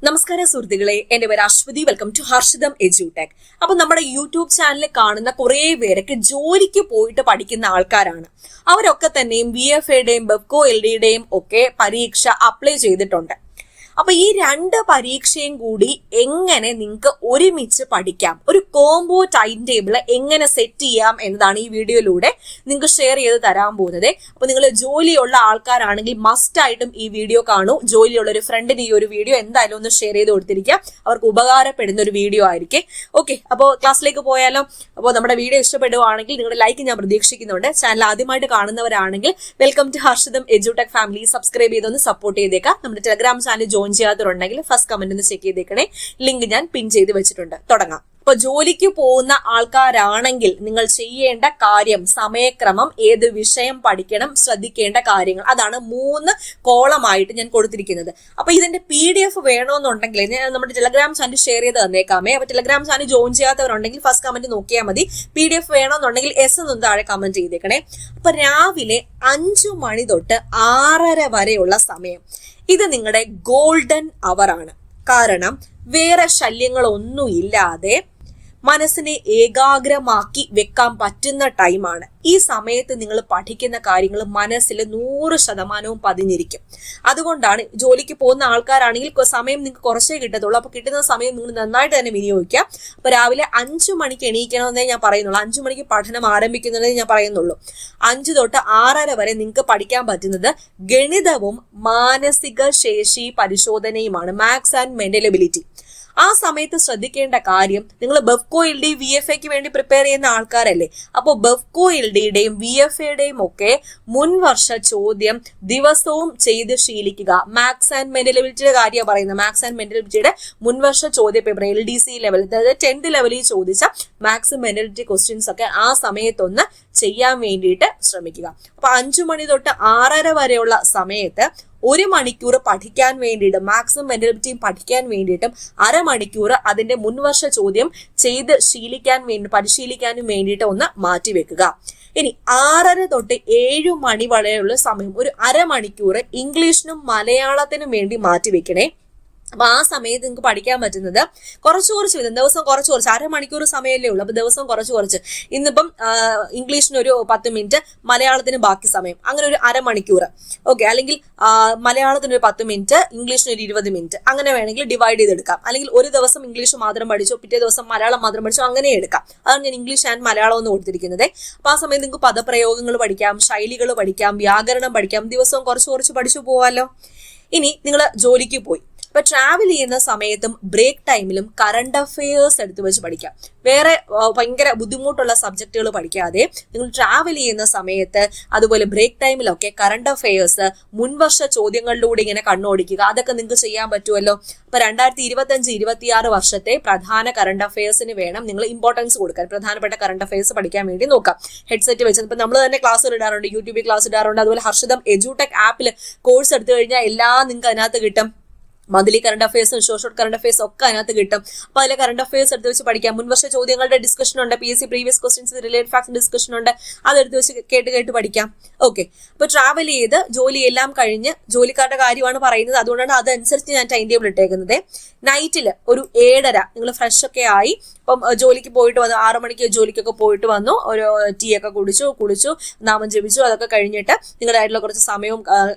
നമസ്കാരം സുഹൃത്തുക്കളെ, എന്റെ പേര് Ashwathi. Welcome to Harshitham Edutech. അപ്പൊ നമ്മുടെ യൂട്യൂബ് ചാനലിൽ കാണുന്ന കുറെ പേരൊക്കെ ജോലിക്ക് പോയിട്ട് പഠിക്കുന്ന ആൾക്കാരാണ്. അവരൊക്കെ തന്നെയും BFAയുടെയും ബെവ്കോ LDയുടെയും ഒക്കെ പരീക്ഷ അപ്ലൈ ചെയ്തിട്ടുണ്ട്. അപ്പൊ ഈ രണ്ട് പരീക്ഷയും കൂടി എങ്ങനെ നിങ്ങൾക്ക് ഒരുമിച്ച് പഠിക്കാം, ഒരു കോംബോ ടൈം ടേബിൾ എങ്ങനെ സെറ്റ് ചെയ്യാം എന്നതാണ് ഈ വീഡിയോയിലൂടെ നിങ്ങൾക്ക് ഷെയർ ചെയ്ത് തരാൻ പോകുന്നത്. അപ്പൊ നിങ്ങൾ ജോലിയുള്ള ആൾക്കാരാണെങ്കിൽ മസ്റ്റ് ആയിട്ടും ഈ വീഡിയോ കാണൂ. ജോലിയുള്ള ഒരു ഫ്രണ്ടിന് ഈ ഒരു വീഡിയോ എന്തായാലും ഒന്ന് ഷെയർ ചെയ്ത് കൊടുത്തിരിക്കുക, അവർക്ക് ഉപകാരപ്പെടുന്ന ഒരു വീഡിയോ ആയിരിക്കും. ഓക്കെ, അപ്പോൾ ക്ലാസ്സിലേക്ക് പോയാലോ. അപ്പോൾ നമ്മുടെ വീഡിയോ ഇഷ്ടപ്പെടുവാണെങ്കിൽ നിങ്ങളുടെ ലൈക്ക് ഞാൻ പ്രതീക്ഷിക്കുന്നുണ്ട്. ചാനൽ ആദ്യമായിട്ട് കാണുന്നവരാണെങ്കിൽ welcome to Harshitham edtech family. Subscribe ചെയ്തൊന്ന് സപ്പോർട്ട് ചെയ്തേക്കാം. നമ്മുടെ ടെലഗ്രാം ചാനൽ ജോയിൻ ചെയ്യാത്തവരുണ്ടെങ്കിൽ ഫസ്റ്റ് കമന്റ് ഒന്ന് ചെക്ക് ചെയ്തേക്കണേ. ലിങ്ക് ഞാൻ പിൻ ചെയ്ത് വെച്ചിട്ടുണ്ട്. തുടങ്ങാം. അപ്പൊ ജോലിക്ക് പോകുന്ന ആൾക്കാരാണെങ്കിൽ നിങ്ങൾ ചെയ്യേണ്ട കാര്യം, സമയക്രമം, ഏത് വിഷയം പഠിക്കണം, ശ്രദ്ധിക്കേണ്ട കാര്യങ്ങൾ, അതാണ് 3 കോളമായിട്ട് ഞാൻ കൊടുത്തിരിക്കുന്നത്. അപ്പൊ ഇതിന്റെ PDF വേണമെന്നുണ്ടെങ്കിൽ ഞാൻ നമ്മുടെ ടെലഗ്രാം ചാനൽ ഷെയർ ചെയ്ത് തന്നേക്കാമേ. അപ്പൊ ടെലഗ്രാം ചാനൽ ജോയിൻ ചെയ്യാത്തവരുണ്ടെങ്കിൽ ഫസ്റ്റ് കമന്റ് നോക്കിയാൽ മതി. PDF വേണമെന്നുണ്ടെങ്കിൽ S എന്ന് താഴെ കമന്റ് ചെയ്തേക്കണേ. അപ്പൊ രാവിലെ 5 മണി തൊട്ട് 6:30 വരെയുള്ള സമയം, ഇത് നിങ്ങളുടെ ഗോൾഡൻ അവർ ആണ്. കാരണം വേറെ ശല്യങ്ങളൊന്നും ഇല്ലാതെ മനസ്സിനെ ഏകാഗ്രമാക്കി വെക്കാൻ പറ്റുന്ന ടൈമാണ്. ഈ സമയത്ത് നിങ്ങൾ പഠിക്കുന്ന കാര്യങ്ങൾ മനസ്സിൽ 100% പതിഞ്ഞിരിക്കും. അതുകൊണ്ടാണ് ജോലിക്ക് പോകുന്ന ആൾക്കാരാണെങ്കിൽ സമയം നിങ്ങൾക്ക് കുറച്ചേ കിട്ടത്തുള്ളൂ. അപ്പൊ കിട്ടുന്ന സമയം നിങ്ങൾ നന്നായിട്ട് തന്നെ വിനിയോഗിക്കുക. അപ്പൊ രാവിലെ 5 മണിക്ക് എണീക്കണമെന്നേ ഞാൻ പറയുന്നുള്ളൂ. 5 മണിക്ക് പഠനം ആരംഭിക്കുന്നതേ ഞാൻ പറയുന്നുള്ളൂ. 5 തൊട്ട് 6:30 വരെ നിങ്ങൾക്ക് പഠിക്കാൻ പറ്റുന്നത് ഗണിതവും മാനസിക ശേഷി പരിശോധനയുമാണ്, മാത്സ് ആൻഡ് മെന്റൽ എബിലിറ്റി. ആ സമയത്ത് ശ്രദ്ധിക്കേണ്ട കാര്യം, നിങ്ങൾ ബെവ്കോ LD VFAയ്ക്ക് വേണ്ടി പ്രിപ്പയർ ചെയ്യുന്ന ആൾക്കാരല്ലേ. അപ്പോൾ ബെവ്കോ LDയുടെയും VFAയുടെയും ഒക്കെ മുൻവർഷ ചോദ്യം ദിവസവും ചെയ്ത് ശീലിക്കുക. മാത്സ് ആൻഡ് മെന്റൽ എബിലിറ്റിയുടെ കാര്യമാണ് പറയുന്നത്. മാത്സ് ആൻഡ് മെന്റൽ എബിലിറ്റിയുടെ മുൻവർഷ ചോദ്യ പേപ്പർ LDC ലെവൽ, അതായത് 10th ലെവലിൽ ചോദിച്ച മാത്സ് മെന്റൽ എബിലിറ്റി ക്വസ്റ്റ്യൻസ് ഒക്കെ ആ സമയത്തൊന്ന് ചെയ്യാൻ വേണ്ടിയിട്ട് ശ്രമിക്കുക. അപ്പൊ 5 മണി തൊട്ട് 6:30 വരെയുള്ള സമയത്ത് 1 മണിക്കൂർ പഠിക്കാൻ വേണ്ടിയിട്ട്, മാത്സും മെന്റൽ എബിലിറ്റിയും പഠിക്കാൻ വേണ്ടിയിട്ടും 1/2 മണിക്കൂർ അതിന്റെ മുൻവർഷ ചോദ്യം ചെയ്ത് പരിശീലിക്കാനും വേണ്ടിയിട്ട് ഒന്ന് മാറ്റിവെക്കുക. ഇനി 6:30 തൊട്ട് 7 മണി വരെയുള്ള സമയം ഒരു 1/2 മണിക്കൂർ ഇംഗ്ലീഷിനും മലയാളത്തിനും വേണ്ടി മാറ്റിവെക്കണേ. അപ്പൊ ആ സമയത്ത് നിങ്ങൾക്ക് പഠിക്കാൻ പറ്റുന്നത് കുറച്ച് വിധം, ദിവസം കുറച്ച് 1/2 മണിക്കൂർ സമയമല്ലേ ഉള്ളൂ. അപ്പൊ ദിവസം കുറച്ച് ഇന്നിപ്പം ഇംഗ്ലീഷിന് ഒരു 10 മിനിറ്റ്, മലയാളത്തിന് ബാക്കി സമയം, അങ്ങനെ ഒരു 1/2 മണിക്കൂർ. ഓക്കെ, അല്ലെങ്കിൽ മലയാളത്തിന് ഒരു 10 മിനിറ്റ്, ഇംഗ്ലീഷിന് ഒരു 20 മിനിറ്റ്, അങ്ങനെ വേണമെങ്കിൽ ഡിവൈഡ് ചെയ്തെടുക്കാം. അല്ലെങ്കിൽ ഒരു ദിവസം ഇംഗ്ലീഷ് മാത്രം പഠിച്ചോ, പിറ്റേ ദിവസം മലയാളം മാത്രം പഠിച്ചോ, അങ്ങനെ എടുക്കാം. അതാണ് ഞാൻ ഇംഗ്ലീഷ് ആൻഡ് മലയാളം എന്ന് കൊടുത്തിരിക്കുന്നത്. അപ്പൊ ആ സമയത്ത് നിങ്ങൾക്ക് പദപ്രയോഗങ്ങൾ പഠിക്കാം, ശൈലികൾ പഠിക്കാം, വ്യാകരണം പഠിക്കാം. ദിവസവും കുറച്ച് പഠിച്ചു പോവാമല്ലോ. ഇനി നിങ്ങൾ ജോലിക്ക് പോയി, ഇപ്പൊ ട്രാവൽ ചെയ്യുന്ന സമയത്തും ബ്രേക്ക് ടൈമിലും കറണ്ട് അഫയേഴ്സ് എടുത്തു വെച്ച് പഠിക്കാം. വേറെ ഭയങ്കര ബുദ്ധിമുട്ടുള്ള സബ്ജക്റ്റുകൾ പഠിക്കാതെ നിങ്ങൾ ട്രാവൽ ചെയ്യുന്ന സമയത്ത്, അതുപോലെ ബ്രേക്ക് ടൈമിലൊക്കെ കറണ്ട് അഫയേഴ്സ്, മുൻവർഷ ചോദ്യങ്ങളിലൂടെ ഇങ്ങനെ കണ്ണോടിക്കുക. അതൊക്കെ നിങ്ങൾക്ക് ചെയ്യാൻ പറ്റുമല്ലോ. അപ്പൊ 2025-26 വർഷത്തെ പ്രധാന കറണ്ട് അഫയേഴ്സിന് വേണം നിങ്ങൾ ഇമ്പോർട്ടൻസ് കൊടുക്കാൻ. പ്രധാനപ്പെട്ട കറണ്ട് അഫയേഴ്സ് പഠിക്കാൻ വേണ്ടി നോക്കാം. ഹെഡ്സെറ്റ് വെച്ച് ഇപ്പൊ നമ്മൾ തന്നെ ക്ലാസ് ഇടാറുണ്ട്, യൂട്യൂബിൽ ക്ലാസ് ഇടാറുണ്ട്. അതുപോലെ ഹർഷിതം എഡ്യൂടെക് ആപ്പിൽ കോഴ്സ് എടുത്തു കഴിഞ്ഞാൽ എല്ലാം നിങ്ങൾക്ക് അതിനകത്ത് കിട്ടും. മന്ത്ലി കറണ്ട് അഫയേഴ്സും ഷോർട്ട് കറണ്ട് അഫയേഴ്സും ഒക്കെ അതിനകത്ത് കിട്ടും. അപ്പൊ അതിലെ കറണ്ട് അഫയേഴ്സ് എടുത്ത് വെച്ച് പഠിക്കാം. മുൻവർഷ ചോദ്യങ്ങളുടെ ഡിസ്കഷൻ ഉണ്ട്, PSC previous questions related facts discussion ഉണ്ട്, അതെടുത്ത് വെച്ച് കേട്ട് പഠിക്കാം. ഓക്കെ, അപ്പൊ ട്രാവൽ ചെയ്ത് ജോലിയെല്ലാം കഴിഞ്ഞ്, ജോലിക്കാരുടെ കാര്യമാണ് പറയുന്നത്, അതുകൊണ്ടാണ് അതനുസരിച്ച് ഞാൻ ടൈം ടേബിൾ ഇട്ടേക്കുന്നത്. നൈറ്റിൽ ഒരു 7:30 നിങ്ങൾ ഫ്രഷ് ഒക്കെ ആയി, ഇപ്പം ജോലിക്ക് പോയിട്ട് വന്നു, 6 മണിക്ക് ജോലിക്കൊക്കെ പോയിട്ട് വന്നു, ഒരു ടീ ഒക്കെ കുടിച്ചു, നാമം ജപിച്ചു, അതൊക്കെ കഴിഞ്ഞിട്ട് നിങ്ങളുടേതായിട്ടുള്ള കുറച്ച് സമയവും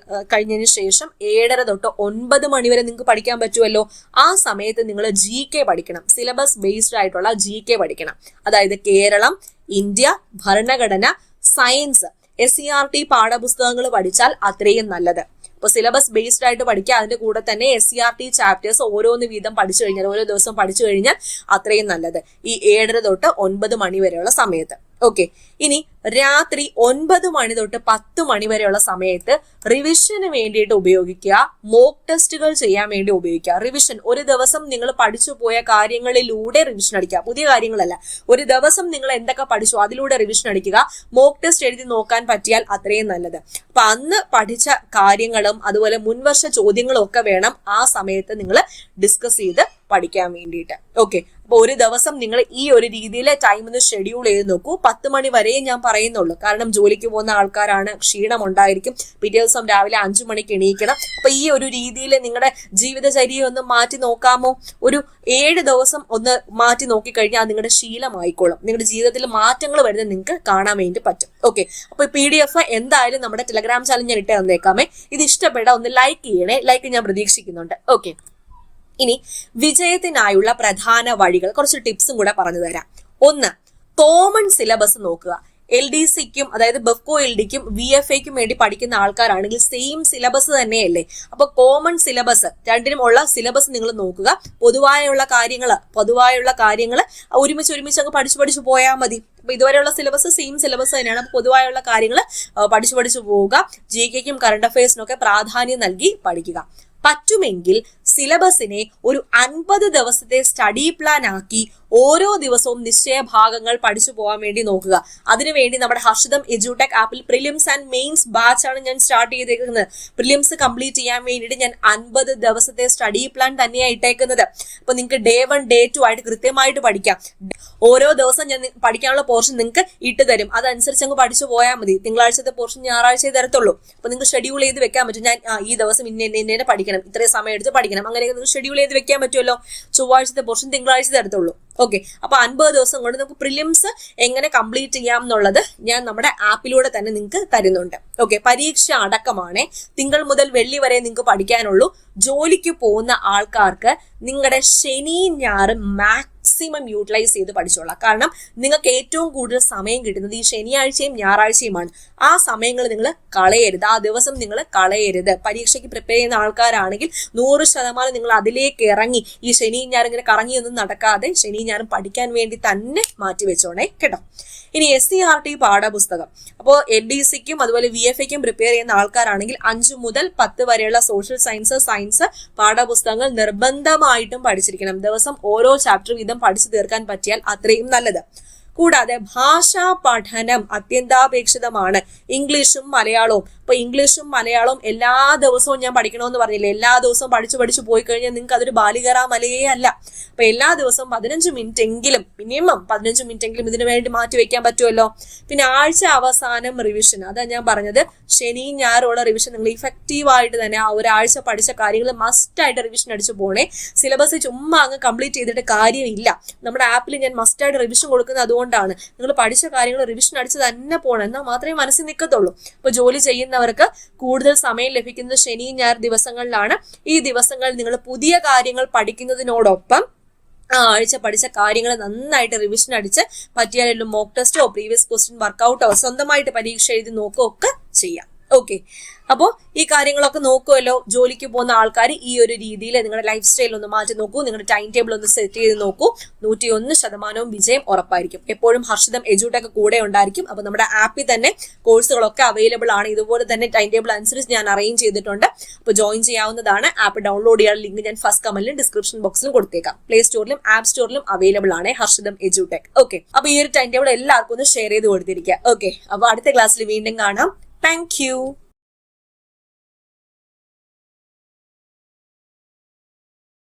കഴിഞ്ഞതിന് ശേഷം 7:30 തൊട്ട് 9 മണി വരെ നിങ്ങൾക്ക് പഠിക്കാൻ പറ്റുമല്ലോ. ആ സമയത്ത് നിങ്ങൾ GK പഠിക്കണം. സിലബസ് ബേസ്ഡ് ആയിട്ടുള്ള GK പഠിക്കണം. അതായത് കേരളം, ഇന്ത്യ, ഭരണഘടന, സയൻസ്, SCERT പാഠപുസ്തകങ്ങൾ പഠിച്ചാൽ അത്രയും നല്ലത്. അപ്പൊ സിലബസ് ബേസ്ഡ് ആയിട്ട് പഠിക്കുക. അതിന്റെ കൂടെ തന്നെ SCERT ചാപ്റ്റേഴ്സ് ഓരോന്ന് വീതം പഠിച്ചു കഴിഞ്ഞാൽ, ഓരോ ദിവസം പഠിച്ചു കഴിഞ്ഞാൽ അത്രയും നല്ലത്, ഈ 7:30 തൊട്ട് 9 മണി വരെയുള്ള സമയത്ത്. ഓക്കെ, ഇനി രാത്രി 9 മണി തൊട്ട് 10 മണി വരെയുള്ള സമയത്ത് റിവിഷന് വേണ്ടിയിട്ട് ഉപയോഗിക്കുക. മോക്ക് ടെസ്റ്റുകൾ ചെയ്യാൻ വേണ്ടി ഉപയോഗിക്കുക. റിവിഷൻ, ഒരു ദിവസം നിങ്ങൾ പഠിച്ചു പോയ കാര്യങ്ങളിലൂടെ റിവിഷൻ അടിക്കുക, പുതിയ കാര്യങ്ങളല്ല. ഒരു ദിവസം നിങ്ങൾ എന്തൊക്കെ പഠിച്ചു അതിലൂടെ റിവിഷൻ അടിക്കുക. മോക്ക് ടെസ്റ്റ് എഴുതി നോക്കാൻ പറ്റിയാൽ അത്രയും നല്ലത്. അപ്പൊ അന്ന് പഠിച്ച കാര്യങ്ങളും അതുപോലെ മുൻവർഷ ചോദ്യങ്ങളും ഒക്കെ വേണം ആ സമയത്ത് നിങ്ങൾ ഡിസ്കസ് ചെയ്ത് പഠിക്കാൻ വേണ്ടിയിട്ട്. ഓക്കെ, അപ്പൊ ഒരു ദിവസം നിങ്ങൾ ഈ ഒരു രീതിയിൽ ടൈം ഒന്ന് ഷെഡ്യൂൾ ചെയ്ത് നോക്കൂ. 10 മണി വരെ ഞാൻ പറയുന്നുള്ളൂ, കാരണം ജോലിക്ക് പോകുന്ന ആൾക്കാരാണ്, ക്ഷീണം ഉണ്ടായിരിക്കും, പിറ്റേ ദിവസം രാവിലെ 5 മണിക്ക് എണീക്കണം. അപ്പൊ ഈ ഒരു രീതിയിൽ നിങ്ങളുടെ ജീവിതചര്യ ഒന്ന് മാറ്റി നോക്കാമോ? ഒരു 7 ദിവസം ഒന്ന് മാറ്റി നോക്കിക്കഴിഞ്ഞാൽ അത് നിങ്ങളുടെ ശീലമായിക്കോളും. നിങ്ങളുടെ ജീവിതത്തിൽ മാറ്റങ്ങൾ വരുന്നത് നിങ്ങൾക്ക് കാണാൻ വേണ്ടി പറ്റും. ഓക്കെ, അപ്പൊ PDF എന്തായാലും നമ്മുടെ ടെലഗ്രാം ചാനൽ ഞാൻ ഇട്ട് തന്നേക്കാമേ. ഇത് ഇഷ്ടപ്പെട്ട ഒന്ന് ലൈക്ക് ചെയ്യണേ, ലൈക്ക് ഞാൻ പ്രതീക്ഷിക്കുന്നുണ്ട്. ഓക്കെ, ഇനി വിജയത്തിനായുള്ള പ്രധാന വഴികൾ കുറച്ച് ടിപ്സും കൂടെ പറഞ്ഞു തരാം. 1, കോമൺ സിലബസ് നോക്കുക. LDCക്കും അതായത് ബെഫ്കോ LDക്കും VFAക്കും വേണ്ടി പഠിക്കുന്ന ആൾക്കാരാണെങ്കിൽ സെയിം സിലബസ് തന്നെയല്ലേ. അപ്പൊ കോമൺ സിലബസ്, രണ്ടിനും ഉള്ള സിലബസ് നിങ്ങൾ നോക്കുക. പൊതുവായുള്ള കാര്യങ്ങൾ ഒരുമിച്ച് അങ്ങ് പഠിച്ചു പോയാൽ മതി. അപ്പൊ ഇതുവരെയുള്ള സിലബസ് സെയിം സിലബസ് തന്നെയാണ്. അപ്പൊ പൊതുവായുള്ള കാര്യങ്ങൾ പഠിച്ചു പോവുക. GKക്കും കറണ്ട് അഫയേഴ്സിനൊക്കെ പ്രാധാന്യം നൽകി പഠിക്കുക. പറ്റുമെങ്കിൽ സിലബസിനെ ഒരു 50 ദിവസത്തെ സ്റ്റഡി പ്ലാൻ ആക്കി ഓരോ ദിവസവും നിശ്ചയ ഭാഗങ്ങൾ പഠിച്ചു പോകാൻ വേണ്ടി നോക്കുക. അതിനുവേണ്ടി നമ്മുടെ ഹർഷിതം എഡ്യൂടെക് ആപ്പിൽ പ്രിലിംസ് ആൻഡ് മെയിൻസ് ബാച്ച് ആണ് ഞാൻ സ്റ്റാർട്ട് ചെയ്തേക്കുന്നത്. പ്രിലിംസ് കംപ്ലീറ്റ് ചെയ്യാൻ വേണ്ടിയിട്ട് ഞാൻ 50 ദിവസത്തെ സ്റ്റഡി പ്ലാൻ തന്നെയാണ് ഇട്ടേക്കുന്നത്. അപ്പൊ നിങ്ങൾക്ക് Day 1 Day 2 ആയിട്ട് കൃത്യമായിട്ട് പഠിക്കാം. ഓരോ ദിവസം ഞാൻ പഠിക്കാനുള്ള പോർഷൻ നിങ്ങൾക്ക് ഇട്ട് തരും, അതനുസരിച്ച് അങ്ങ് പഠിച്ചു പോയാൽ മതി. തിങ്കളാഴ്ചത്തെ പോർഷൻ ഞായറാഴ്ച തരത്തുള്ളൂ. അപ്പൊ നിങ്ങൾക്ക് ഷെഡ്യൂൾ ചെയ്ത് വെക്കാൻ പറ്റും. ഞാൻ ഈ ദിവസം ഇന്ന പഠിക്കണം, ഇത്രയും സമയം എടുത്ത് പഠിക്കണം, അങ്ങനെയൊക്കെ നിങ്ങൾക്ക് ഷെഡ്യൂൾ ചെയ്ത് വെക്കാൻ പറ്റുമല്ലോ. ചൊവ്വാഴ്ചത്തെ പോർഷൻ തിങ്കളാഴ്ച തരത്തുള്ളൂ. ഓക്കെ, അപ്പൊ 50 ദിവസം കൊണ്ട് നമുക്ക് പ്രിലിംസ് എങ്ങനെ കംപ്ലീറ്റ് ചെയ്യാം എന്നുള്ളത് ഞാൻ നമ്മുടെ ആപ്പിലൂടെ തന്നെ നിങ്ങൾക്ക് തരുന്നുണ്ട്. ഓക്കെ, പരീക്ഷ അടക്കമാണ്. തിങ്കൾ മുതൽ വെള്ളി വരെ നിങ്ങൾക്ക് പഠിക്കാനുള്ളൂ. ജോലിക്ക് പോകുന്ന ആൾക്കാർക്ക് നിങ്ങളുടെ ശനി ഞായർ മാക്സിമം യൂട്ടിലൈസ് ചെയ്ത് പഠിച്ചോളാം. കാരണം നിങ്ങൾക്ക് ഏറ്റവും കൂടുതൽ സമയം കിട്ടുന്നത് ഈ ശനിയാഴ്ചയും ഞായറാഴ്ചയുമാണ്. ആ സമയങ്ങൾ നിങ്ങൾ കളയരുത്, ആ ദിവസം നിങ്ങൾ കളയരുത്. പരീക്ഷയ്ക്ക് പ്രിപ്പയർ ചെയ്യുന്ന ആൾക്കാരാണെങ്കിൽ 100% നിങ്ങൾ അതിലേക്ക് ഇറങ്ങി ഈ ശനി ഞായർ ഇങ്ങനെ കറങ്ങിയൊന്നും നടക്കാതെ ശനി ഞായറും പഠിക്കാൻ വേണ്ടി തന്നെ മാറ്റി വെച്ചോണേ കേട്ടോ. ഇനി SCERT പാഠപുസ്തകം. അപ്പോൾ LDCക്കും അതുപോലെ VFAക്കും പ്രിപ്പയർ ചെയ്യുന്ന ആൾക്കാരാണെങ്കിൽ 5 മുതൽ 10 വരെയുള്ള സോഷ്യൽ സയൻസ് പാഠപുസ്തകങ്ങൾ നിർബന്ധമായിട്ടും പഠിച്ചിരിക്കണം. ദിവസം ഓരോ ചാപ്റ്റർ വീതം പഠിച്ചു തീർക്കാൻ പറ്റിയാൽ അത്രയും നല്ലത്. കൂടാതെ ഭാഷാ പഠനം അത്യന്താപേക്ഷിതമാണ്. ഇംഗ്ലീഷും മലയാളവും. ഇപ്പൊ ഇംഗ്ലീഷും മലയാളവും എല്ലാ ദിവസവും ഞാൻ പഠിക്കണമെന്ന് പറഞ്ഞില്ലേ, എല്ലാ ദിവസവും പഠിച്ചു പോയി കഴിഞ്ഞാൽ നിങ്ങൾക്ക് അതൊരു ബാലികറ മലയേ അല്ല. അപ്പൊ എല്ലാ ദിവസവും 15 മിനിറ്റ് എങ്കിലും, മിനിമം 15 മിനിറ്റ് എങ്കിലും ഇതിനു വേണ്ടി മാറ്റി വെക്കാൻ പറ്റുമല്ലോ. പിന്നെ ആഴ്ച അവസാനം റിവിഷൻ, അതാ ഞാൻ പറഞ്ഞത്, ശനി ഞായറുള്ള റിവിഷൻ നിങ്ങൾ ഇഫക്റ്റീവ് ആയിട്ട് തന്നെ ആ ഒരാഴ്ച പഠിച്ച കാര്യങ്ങൾ മസ്റ്റ് ആയിട്ട് റിവിഷൻ അടിച്ചു പോണേ. സിലബസ് ചുമ്മാ അങ്ങ് കംപ്ലീറ്റ് ചെയ്തിട്ട് കാര്യമില്ല. നമ്മുടെ ആപ്പിൽ ഞാൻ മസ്റ്റ് ആയിട്ട് റിവിഷൻ കൊടുക്കുന്നത് അതുകൊണ്ടാണ്. നിങ്ങൾ പഠിച്ച കാര്യങ്ങൾ റിവിഷൻ അടിച്ച് തന്നെ പോകണം, എന്നാൽ മാത്രമേ മനസ്സിൽ നിൽക്കത്തുള്ളൂ. ഇപ്പൊ ജോലി ചെയ്യുന്നവർക്ക് കൂടുതൽ സമയം ലഭിക്കുന്നത് ശനി ഞായർ ദിവസങ്ങളിലാണ്. ഈ ദിവസങ്ങളിൽ നിങ്ങൾ പുതിയ കാര്യങ്ങൾ പഠിക്കുന്നതിനോടൊപ്പം ആ ആഴ്ച പഠിച്ച കാര്യങ്ങൾ നന്നായിട്ട് റിവിഷൻ അടിച്ച് പറ്റിയാലും മോക്ക് ടെസ്റ്റോ പ്രീവിയസ് ക്വസ്റ്റ്യൻ വർക്കൗട്ടോ സ്വന്തമായിട്ട് പരീക്ഷ എഴുതി നോക്കുകയൊക്കെ ചെയ്യാം. ഓക്കെ, അപ്പോൾ ഈ കാര്യങ്ങളൊക്കെ നോക്കുമല്ലോ. ജോലിക്ക് പോകുന്ന ആൾക്കാർ ഈ ഒരു രീതിയിൽ നിങ്ങളുടെ ലൈഫ് സ്റ്റൈൽ ഒന്ന് മാറ്റി നോക്കൂ, നിങ്ങളുടെ ടൈം ടേബിൾ ഒന്ന് സെറ്റ് ചെയ്ത് നോക്കൂ. 101% വിജയം ഉറപ്പായിരിക്കും. എപ്പോഴും ഹർഷിതം എഡ്യൂടെക് കൂടെ ഉണ്ടായിരിക്കും. അപ്പൊ നമ്മുടെ ആപ്പിൽ തന്നെ കോഴ്സുകളൊക്കെ അവൈലബിൾ ആണ്. ഇതുപോലെ തന്നെ ടൈം ടേബിൾ അനുസരിച്ച് ഞാൻ അറേഞ്ച് ചെയ്തിട്ടുണ്ട്. അപ്പൊ ജോയിൻ ചെയ്യാവുന്നതാണ്. ആപ്പ് ഡൗൺലോഡ് ചെയ്യാനുള്ള ലിങ്ക് ഞാൻ ഫസ്റ്റ് കമന്റിലും ഡിസ്ക്രിപ്ഷൻ ബോക്സിലും കൊടുത്തേക്കാം. പ്ലേ സ്റ്റോറിലും ആപ്പ് സ്റ്റോറിലും അവൈലബിൾ ആണ് ഹർഷിതം എഡ്യൂടെക്. ഓക്കെ, അപ്പൊ ഈ ഒരു ടൈം ടേബിൾ എല്ലാവർക്കും ഒന്ന് ഷെയർ ചെയ്ത് കൊടുത്തിരിക്കുക. ഓക്കെ, അപ്പൊ അടുത്ത ക്ലാസ്സിൽ വീണ്ടും കാണാം. Thank you.